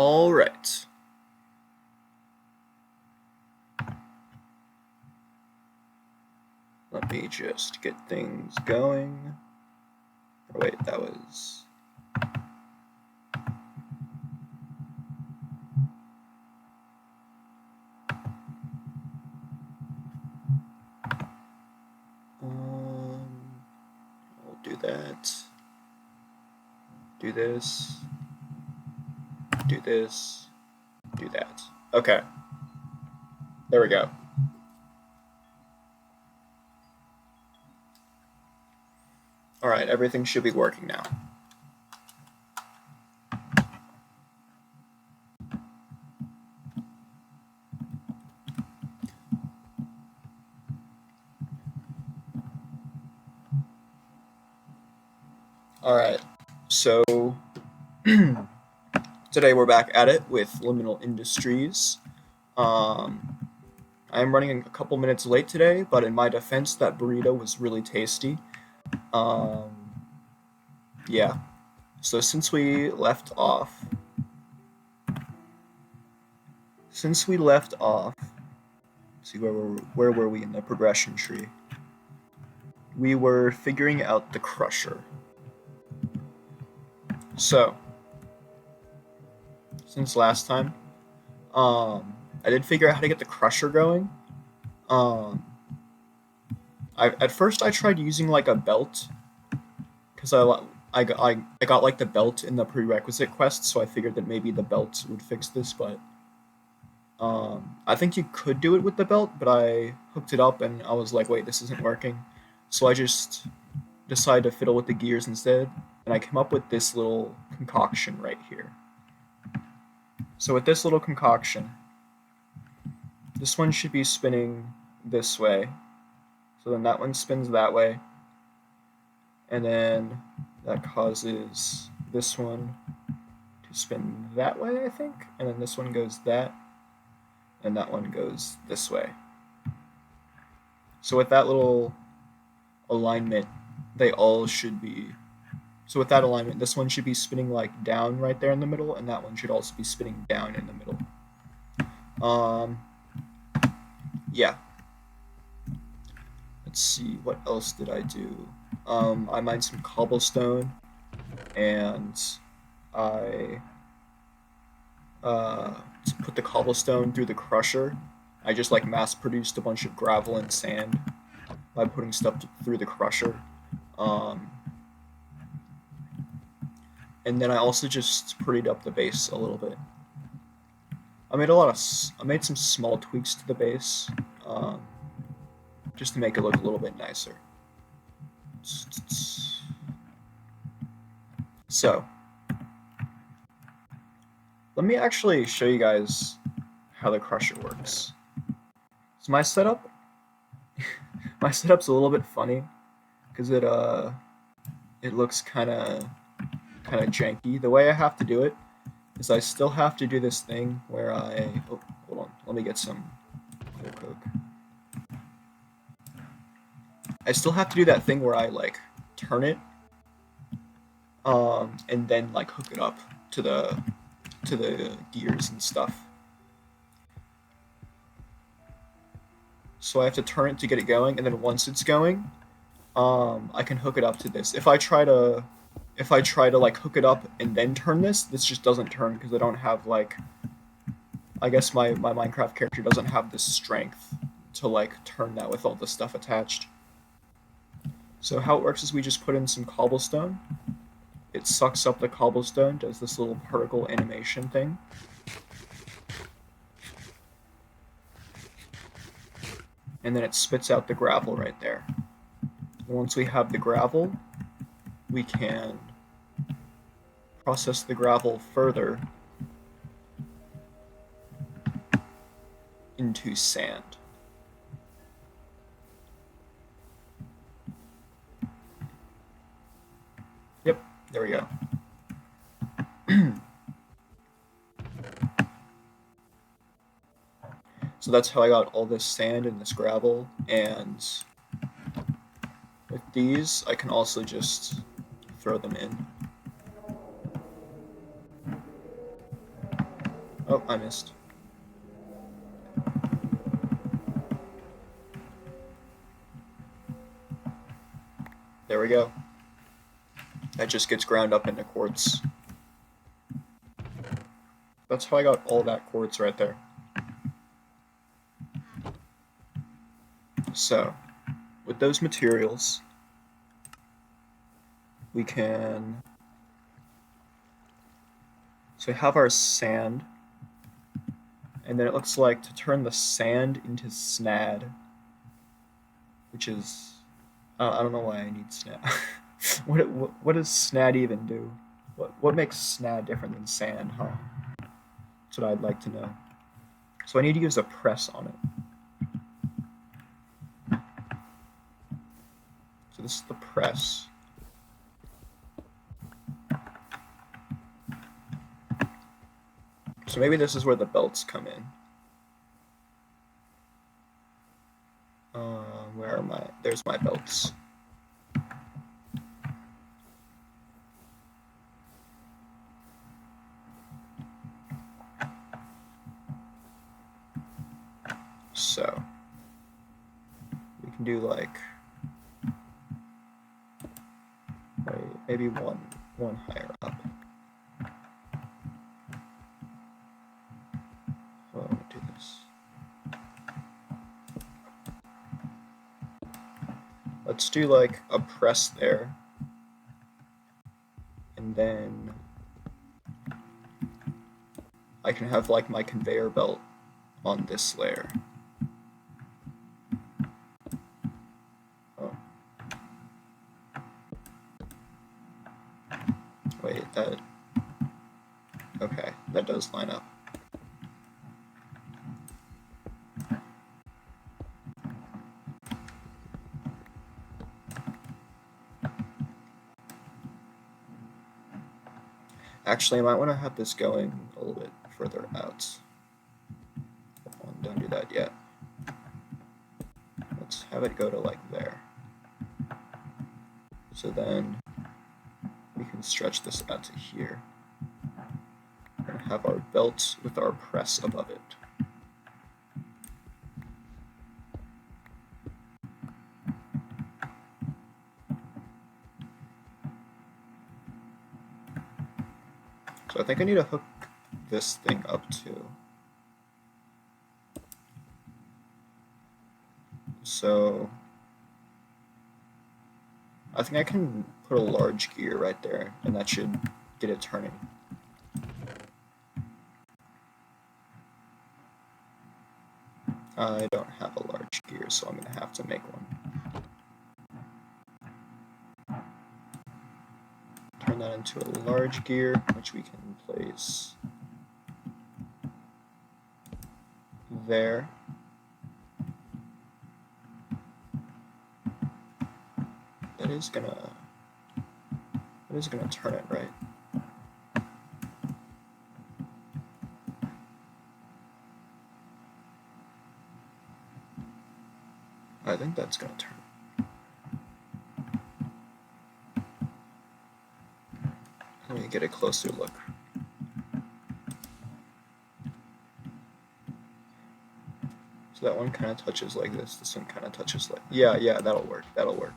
All right. Let me just get things going. Oh, wait, that was... We'll do that. Do this. Do this. Do that. Okay. There we go. Alright, everything should be working now. Alright, so today we're back at it with Liminal Industries. I'm running a couple minutes late today, but in my defense, that burrito was really tasty. Yeah. So since we left off, let's see, where were we in the progression tree? We were figuring out the crusher. So, since last time, I did figure out how to get the crusher going. At first I tried using like a belt, because I got like the belt in the prerequisite quest, so I figured that maybe the belt would fix this, but I think you could do it with the belt, but I hooked it up and I was like, wait, this isn't working. So I just decided to fiddle with the gears instead, and I came up with this little concoction right here. So with this little concoction, this one should be spinning this way, so then that one spins that way, and then that causes this one to spin that way, I think, and then this one goes that, and that one goes this way. So with that little alignment, they all should be... So with that alignment, this one should be spinning like down right there in the middle, and that one should also be spinning down in the middle. Yeah. Let's see, what else did I do? I mined some cobblestone, and I to put the cobblestone through the crusher. I just like mass-produced a bunch of gravel and sand by putting stuff through the crusher. And then I also just prettied up the base a little bit. I made some small tweaks to the base, just to make it look a little bit nicer. So, let me actually show you guys how the crusher works. So my setup's a little bit funny because it looks kind of janky. The way I have to do it is I still have to do this thing where hold on, let me get some cool coke. I still have to do that thing where I like turn it, and then like hook it up to the gears and stuff. So I have to turn it to get it going, and then once it's going, I can hook it up to this. If I try to like hook it up and then turn this just doesn't turn because I don't have like, I guess my Minecraft character doesn't have the strength to like turn that with all the stuff attached. So how it works is we just put in some cobblestone. It sucks up the cobblestone, does this little particle animation thing. And then it spits out the gravel right there. Once we have the gravel, we can process the gravel further into sand. Yep, there we go. So that's how I got all this sand and this gravel, and with these I can also just throw them in. Oh, I missed. There we go. That just gets ground up into quartz. That's how I got all that quartz right there. So, with those materials, we can... So we have our sand, and then it looks like to turn the sand into snad, which is... I don't know why I need snad. What does snad even do? What makes snad different than sand, huh? That's what I'd like to know. So I need to use a press on it. So this is the press. So maybe this is where the belts come in. Where are my... There's my belts. So we can do like... maybe one higher up. Oh, I'm gonna do this. Let's do like a press there, and then I can have like my conveyor belt on this layer. Oh. Wait, that... Okay, that does line up. Actually, I might want to have this going a little bit further out. Don't do that yet. Let's have it go to like there. So then we can stretch this out to here. And have our belt with our press above it. So I think I need to hook this thing up too. So I think I can put a large gear right there, and that should get it turning. I don't have a large gear, so I'm going to have to make one. Turn that into a large gear, which we can place there. That is gonna turn it, right? I think that's gonna turn. Let me get a closer look. So that one kind of touches like this. This one kind of touches like... Yeah, that'll work. That'll work.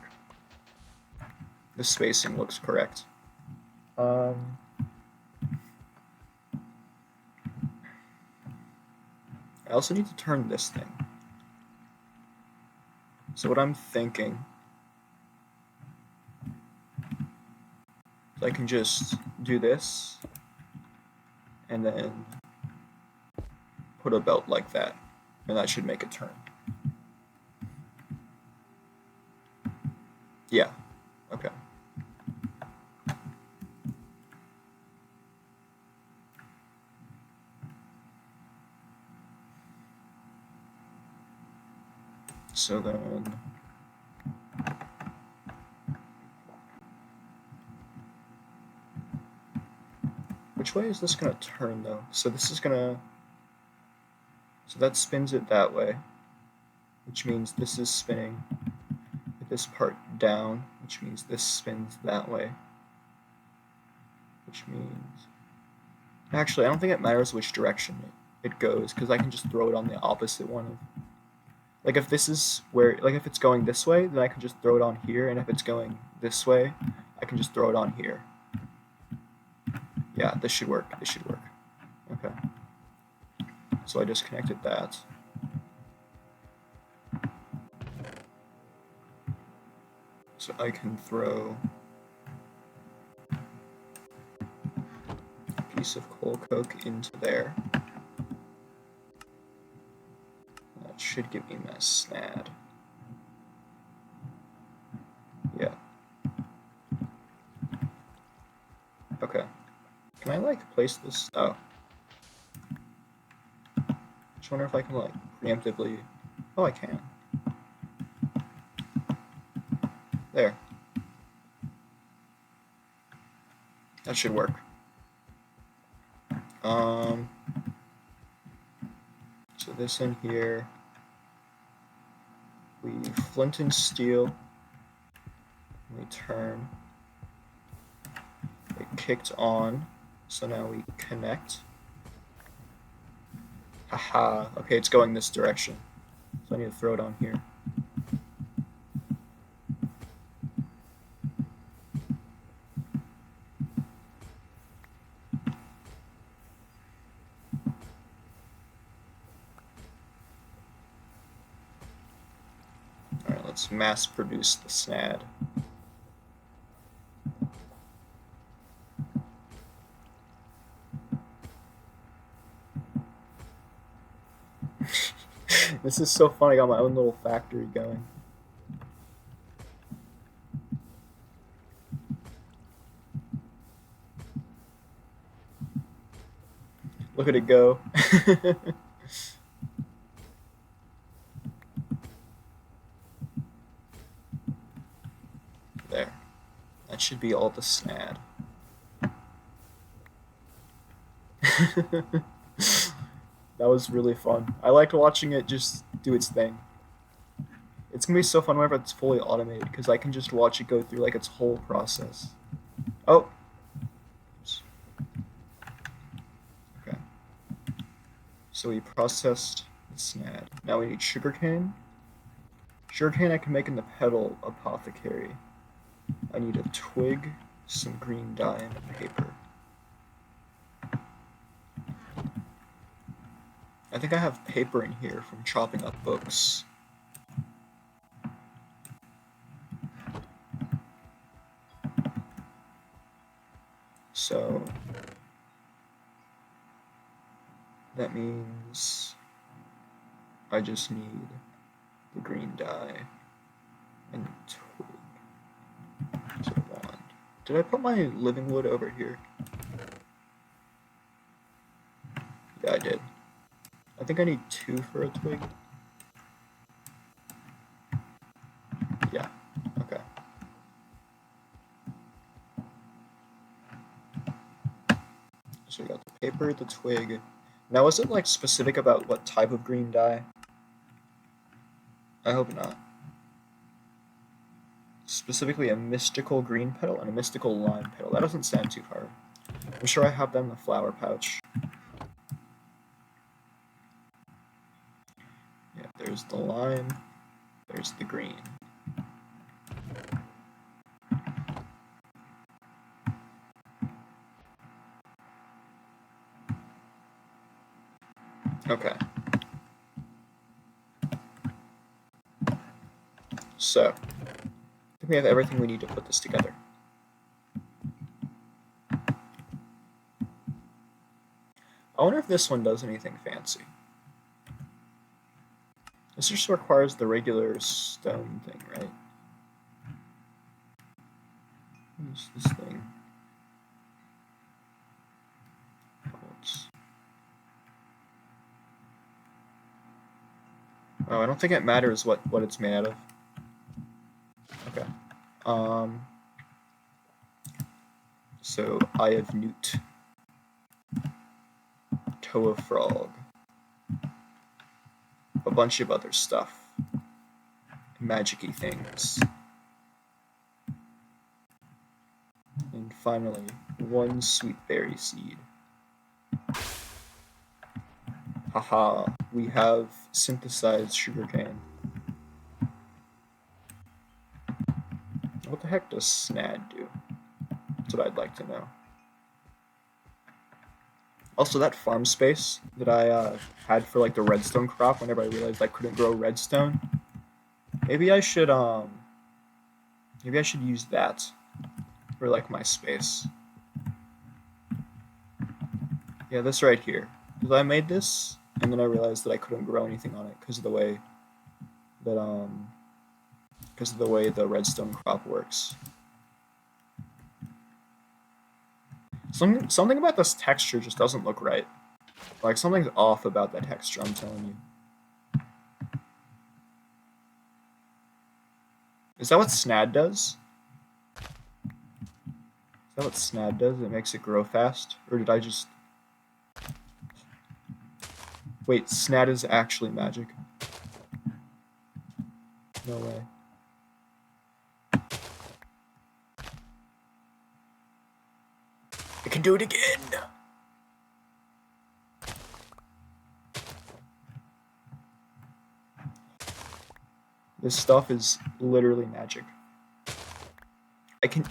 The spacing looks correct. I also need to turn this thing. So what I'm thinking is I can just do this and then put a belt like that, and that should make it turn. Yeah, okay. So then which way is this gonna turn though? So this is gonna... So that spins it that way, which means this is spinning with this part down, which means this spins that way, which means... Actually, I don't think it matters which direction it goes, because I can just throw it on the opposite one of... Like, if this is where... Like, if it's going this way, then I can just throw it on here, and if it's going this way, I can just throw it on here. Yeah, this should work. This should work. Okay. So I disconnected that. So I can throw a piece of coal coke into there. That should give me my snad. Yeah. Okay. Can I, like, place this? Oh. Just wonder if I can, like, preemptively... Oh, I can. There. That should work. So this in here. We flint and steel. We turn. It kicked on. So now we connect. Haha. Okay, it's going this direction. So I need to throw it on here. Alright, let's mass produce the snad. This is so fun, I got my own little factory going. Look at it go. There. That should be all the snad. That was really fun. I liked watching it just do its thing. It's gonna be so fun whenever it's fully automated, because I can just watch it go through like its whole process. Oh! Oops. Okay. So we processed the snad. Now we need sugarcane. Sugarcane I can make in the pedal apothecary. I need a twig, some green dye, and a paper. I think I have paper in here from chopping up books. So that means I just need the green dye and twig to wand. Did I put my living wood over here? Yeah, I did. I think I need 2 for a twig. Yeah, okay. So we got the paper, the twig. Now, is it like specific about what type of green dye? I hope not. Specifically a mystical green petal and a mystical lime petal. That doesn't sound too hard. I'm sure I have them in the flower pouch. Yeah, there's the lime, there's the green. Okay. So, I think we have everything we need to put this together. I wonder if this one does anything fancy. This just requires the regular stone thing, right? What's this thing? Quartz. Oh, I don't think it matters what it's made out of. Okay. So Eye of Newt. Toe of Frog. A bunch of other stuff. Magic-y things. And finally, 1 sweet berry seed. Haha, we have synthesized sugarcane. What the heck does SNAD do? That's what I'd like to know. Also, that farm space that I had for like the redstone crop whenever I realized I couldn't grow redstone, maybe I should use that for like my space. Yeah, this right here. Because I made this and then I realized that I couldn't grow anything on it because of the way that the redstone crop works. Something about this texture just doesn't look right. Like something's off about that texture, I'm telling you. Is that what SNAD does? Is that what SNAD does? It makes it grow fast? Or did I just... Wait, SNAD is actually magic? No way. I can do it again! This stuff is literally magic. I can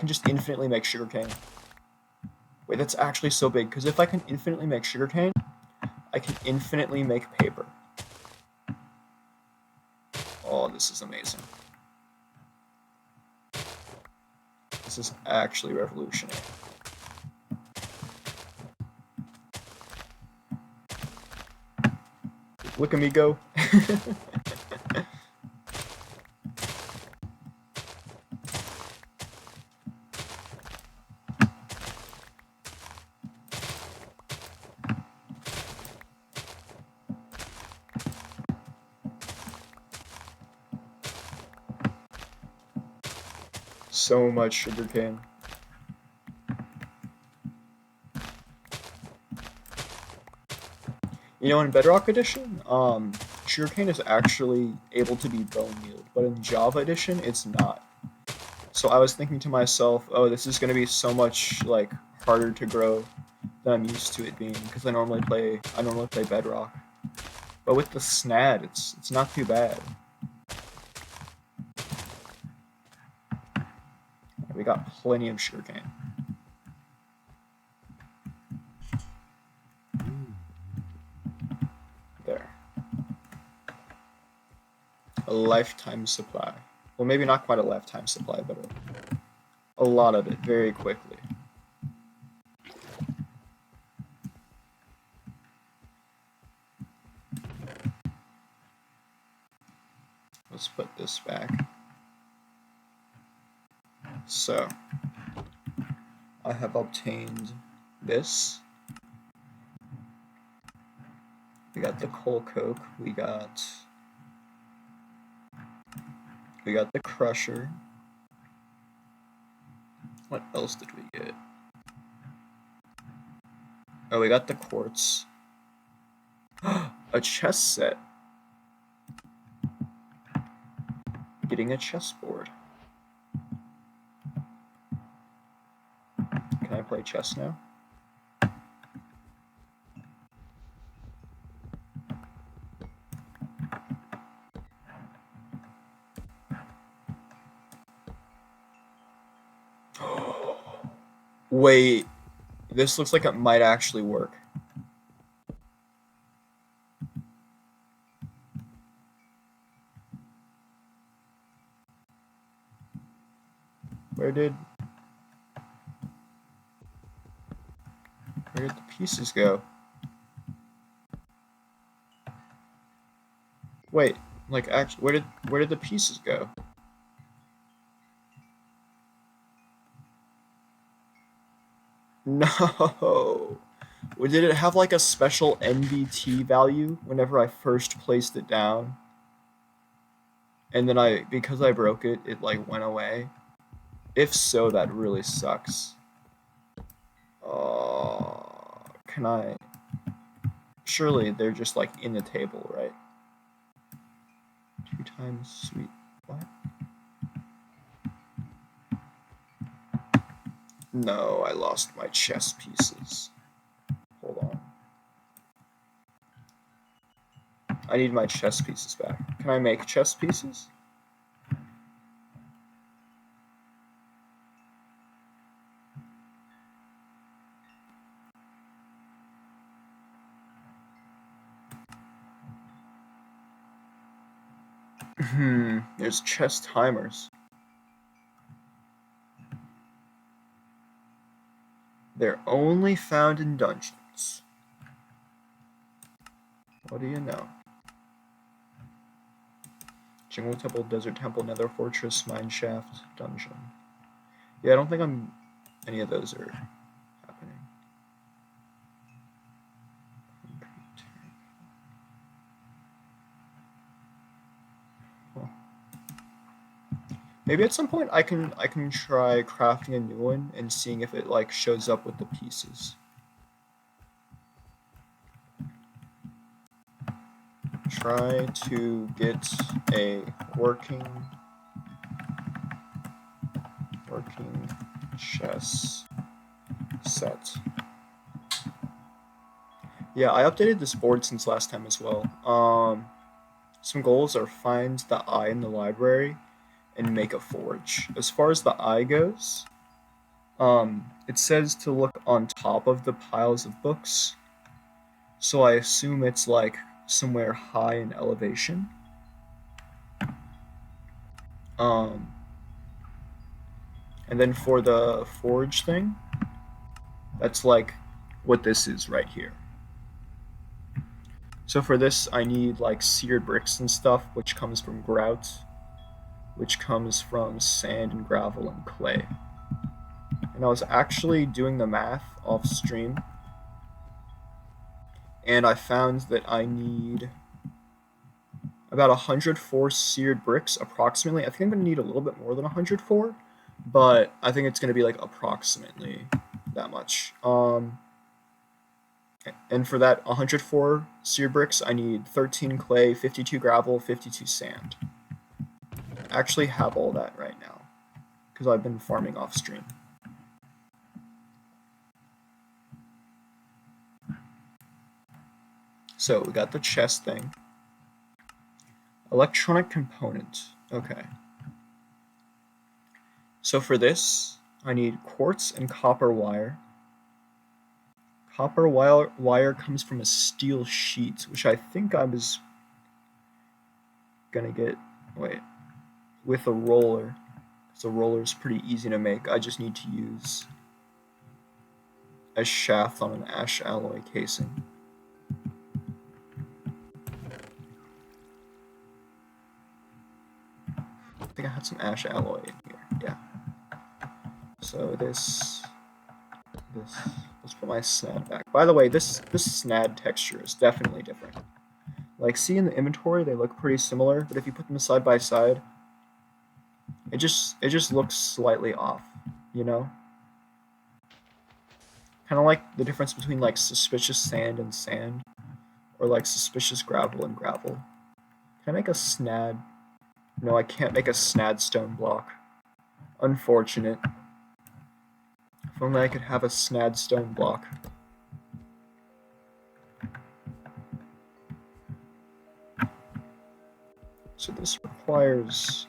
just infinitely make sugarcane. Wait, that's actually so big, because if I can infinitely make sugarcane, I can infinitely make paper. Oh, this is amazing. This is actually revolutionary. Look at me go. So much sugarcane. You know, in Bedrock Edition, sugarcane is actually able to be bone mealed, but in Java Edition, it's not. So I was thinking to myself, oh, this is going to be so much like harder to grow than I'm used to it being, because I normally play Bedrock. But with the SNAD, it's not too bad. We got plenty of sugarcane. There. A lifetime supply. Well, maybe not quite a lifetime supply, but a lot of it very quickly. Let's put this back. So, I have obtained this. We got the coal coke, we got the crusher. What else did we get? Oh, we got the quartz. A chess set. Getting a chessboard. Can I play chess now? Wait, this looks like it might actually work. Where did the pieces go? Wait, like actually, where did the pieces go? No. Did it have like a special NBT value whenever I first placed it down? And then because I broke it, it like went away. If so, that really sucks. Can I? Surely they're just like in the table, right? 2 times sweet. What? No, I lost my chess pieces. Hold on. I need my chess pieces back. Can I make chess pieces? There's chess timers. They're only found in dungeons. What do you know? Jungle Temple, Desert Temple, Nether Fortress, Mineshaft, Dungeon. Yeah, I don't think any of those are happening. Huh. Maybe at some point I can try crafting a new one and seeing if it like shows up with the pieces. Try to get a working chess set. Yeah, I updated this board since last time as well. Some goals are find the eye in the library and make a forge. As far as the eye goes, it says to look on top of the piles of books. So I assume it's like somewhere high in elevation. And then for the forge thing, that's like what this is right here. So for this, I need like seared bricks and stuff, which comes from grout, which comes from sand and gravel and clay. And I was actually doing the math off stream, and I found that I need about 104 seared bricks approximately. I think I'm going to need a little bit more than 104, but I think it's going to be like approximately that much. And for that 104 seared bricks, I need 13 clay, 52 gravel, 52 sand. I actually have all that right now because I've been farming off stream. So we got the chest thing. Electronic component. Okay. So for this, I need quartz and copper wire. Copper wire comes from a steel sheet, which I think I was gonna get, with a roller. So a roller is pretty easy to make. I just need to use a shaft on an ash alloy casing. I think I had some ash alloy in here, yeah. So this, let's put my snad back. By the way, this snad texture is definitely different. Like, see in the inventory, they look pretty similar, but if you put them side by side, it just looks slightly off, you know? Kind of like the difference between like suspicious sand and sand, or like suspicious gravel and gravel. Can I make a snad? No, I can't make a snad stone block. Unfortunate. If only I could have a snad stone block. So this requires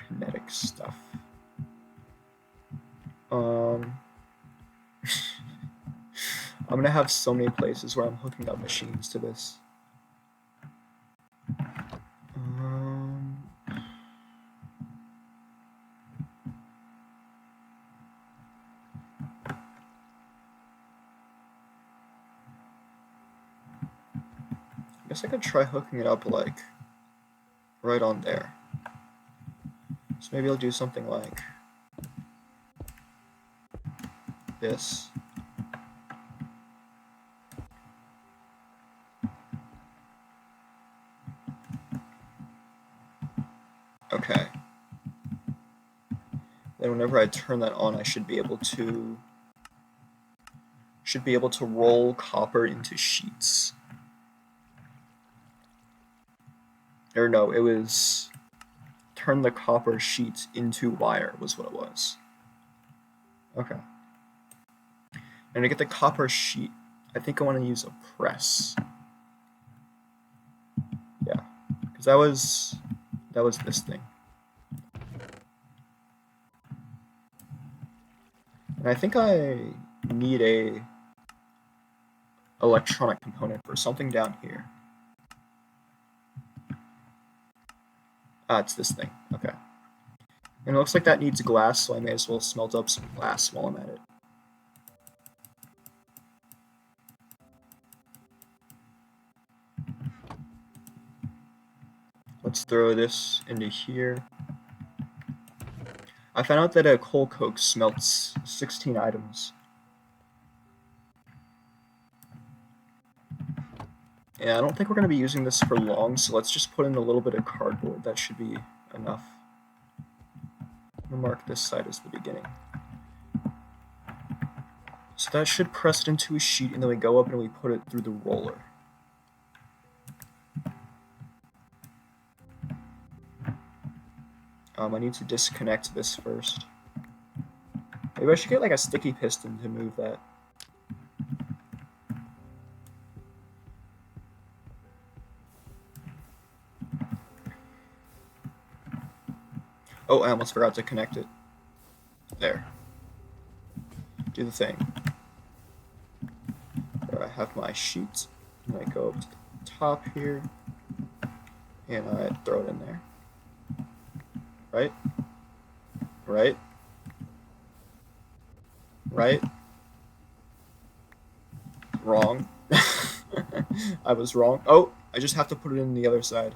kinetic stuff. I'm gonna have so many places where I'm hooking up machines to this. I guess I could try hooking it up like right on there. So maybe I'll do something like this. Okay. Then whenever I turn that on, I should be able to roll copper into sheets. Or no, it was turn the copper sheets into wire was what it was. Okay. And to get the copper sheet, I think I want to use a press. Because that was this thing. And I think I need a electronic component for something down here. Ah, it's this thing. Okay. And it looks like that needs glass, so I may as well smelt up some glass while I'm at it. Let's throw this into here. I found out that a coal coke smelts 16 items. Yeah, I don't think we're going to be using this for long, so let's just put in a little bit of cardboard. That should be enough. I'm going to mark this side as the beginning. So that should press it into a sheet, and then we go up and we put it through the roller. I need to disconnect this first. Maybe I should get like a sticky piston to move that. Oh, I almost forgot to connect it. There. Do the thing. There I have my sheet. And I go up to the top here. And I throw it in there. Right? Right? Right? Wrong. I was wrong. Oh, I just have to put it in the other side.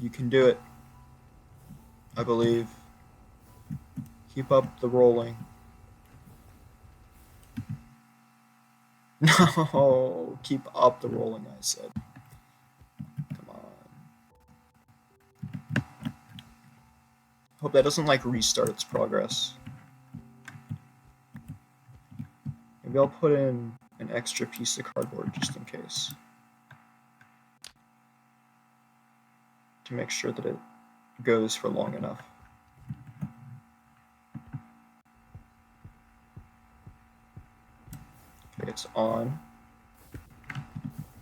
You can do it. I believe. Keep up the rolling. No, keep up the rolling, I said. Come on. Hope that doesn't like restart its progress. Maybe I'll put in an extra piece of cardboard just in case. To make sure that it goes for long enough. Okay, it's on.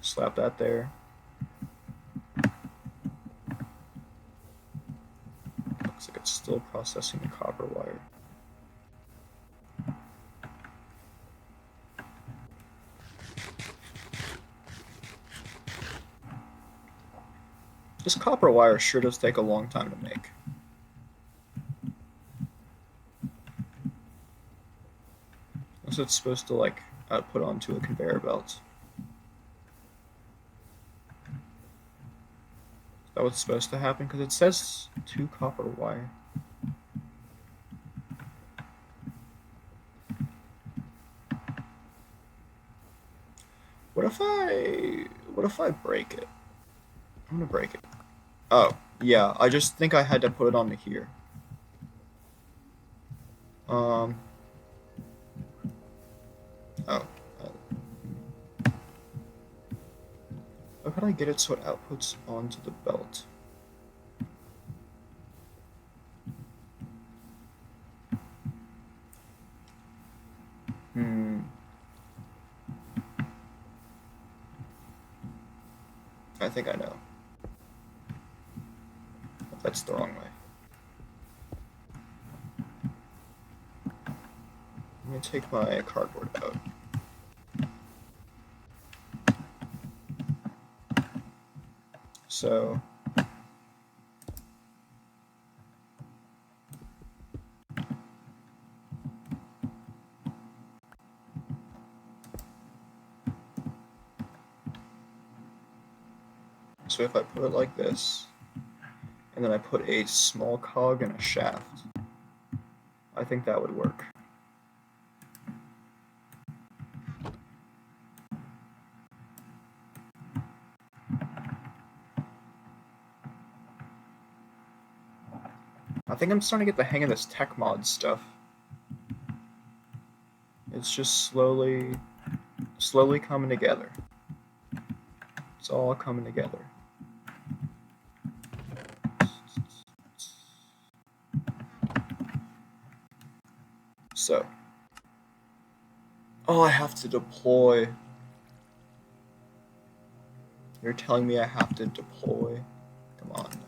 Slap that there. Looks like it's still processing the copper wire. This copper wire sure does take a long time to make. So it's supposed to like output onto a conveyor belt. Is that what's supposed to happen? Because it says 2 copper wire. What if I break it? I'm gonna break it. Oh, yeah, I just think I had to put it onto here. Oh. How could I get it so it outputs onto the belt? I think I know. That's the wrong way. I'm gonna take my cardboard out. So if I put it like this, and then I put a small cog and a shaft, I think that would work. I think I'm starting to get the hang of this tech mod stuff. It's just slowly coming together. It's all coming together. So, Oh, I have to deploy. You're telling me I have to deploy? Come on now.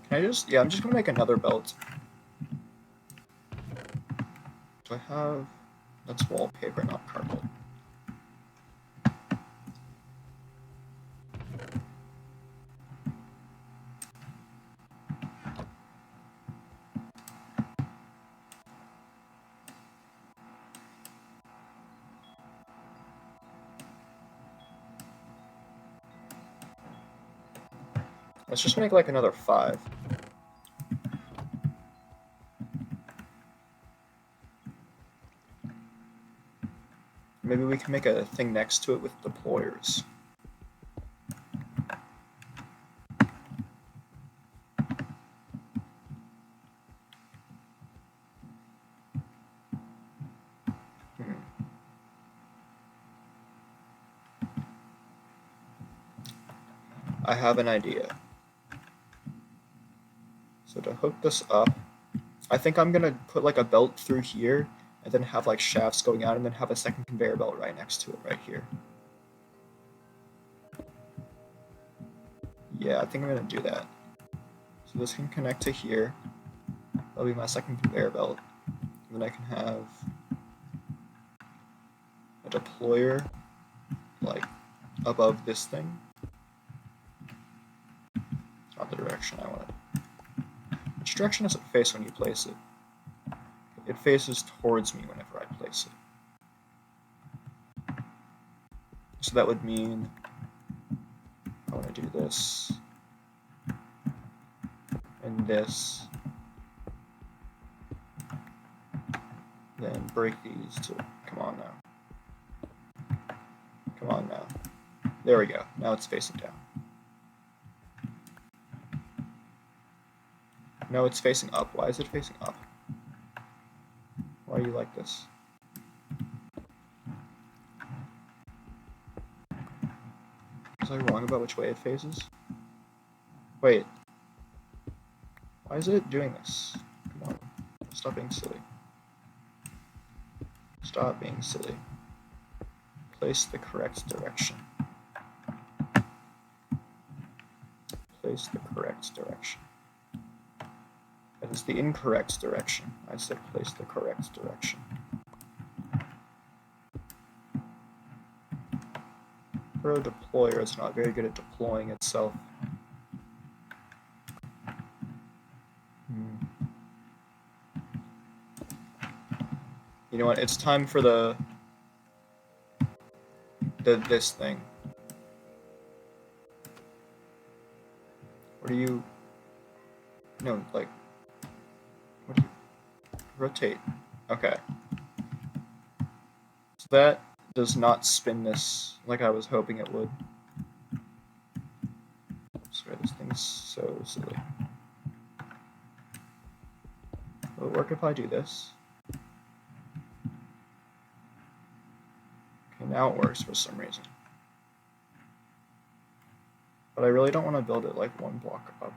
Can I just... Yeah, I'm just gonna make another belt. Do I have... That's wallpaper, not carpet. Let's just make like another 5. Maybe we can make a thing next to it with deployers. I have an idea. So to hook this up, I think I'm gonna put like a belt through here and then have like shafts going out and then have a second conveyor belt right next to it right here. Yeah, I think I'm gonna do that. So this can connect to here. That'll be my second conveyor belt. And then I can have a deployer like above this thing. Not the direction I want it. Which direction does it face when you place it? It faces towards me whenever I place it. So that would mean I want to do this and this. Then break these two. Come on now. Come on now. There we go. Now it's facing down. No, it's facing up. Why is it facing up? Why are you like this? Was I wrong about which way it faces? Wait. Why is it doing this? Come on. Stop being silly. Stop being silly. Place the correct direction. Place the correct direction. That is the incorrect direction. I said place the correct direction. Pro deployer is not very good at deploying itself. You know what? It's time for this thing. What are you? No, like. What do you? Rotate. Okay. So that does not spin this like I was hoping it would. Sorry, this thing's so silly. Will it work if I do this? Okay, now it works for some reason. But I really don't want to build it like one block up.